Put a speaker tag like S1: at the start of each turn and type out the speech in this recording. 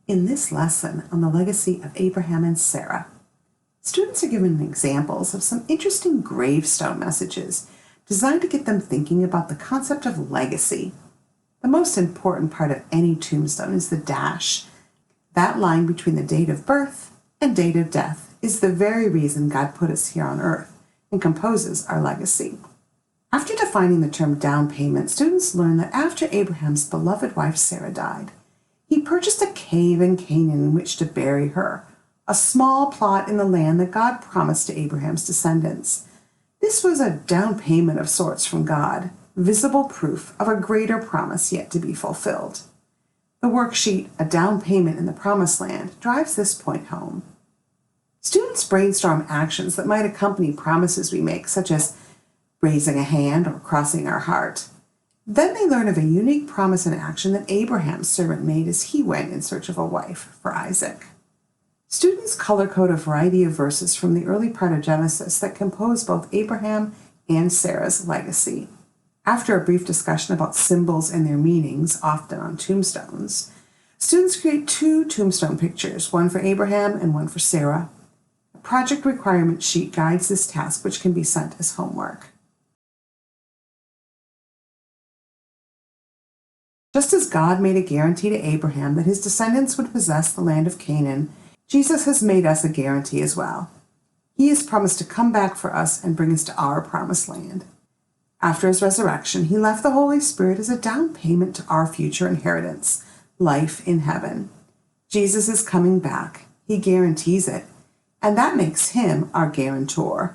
S1: In this lesson on the legacy of Abraham and Sarah, students are given examples of some interesting gravestone messages designed to get them thinking about the concept of legacy. The most important part of any tombstone is the dash. That line between the date of birth and date of death is the very reason God put us here on earth and composes our legacy. After defining the term down payment, students learn that after Abraham's beloved wife Sarah died, he purchased a cave in Canaan in which to bury her, a small plot in the land that God promised to Abraham's descendants. This was a down payment of sorts from God, visible proof of a greater promise yet to be fulfilled. The worksheet, A Down Payment in the Promised Land, drives this point home. Students brainstorm actions that might accompany promises we make, such as raising a hand or crossing our heart. Then they learn of a unique promise and action that Abraham's servant made as he went in search of a wife for Isaac. Students color code a variety of verses from the early part of Genesis that compose both Abraham and Sarah's legacy. After a brief discussion about symbols and their meanings, often on tombstones, students create two tombstone pictures, one for Abraham and one for Sarah. A project requirement sheet guides this task, which can be sent as homework. Just as God made a guarantee to Abraham that his descendants would possess the land of Canaan, Jesus has made us a guarantee as well. He has promised to come back for us and bring us to our promised land. After his resurrection, he left the Holy Spirit as a down payment to our future inheritance, life in heaven. Jesus is coming back. He guarantees it, and that makes him our guarantor.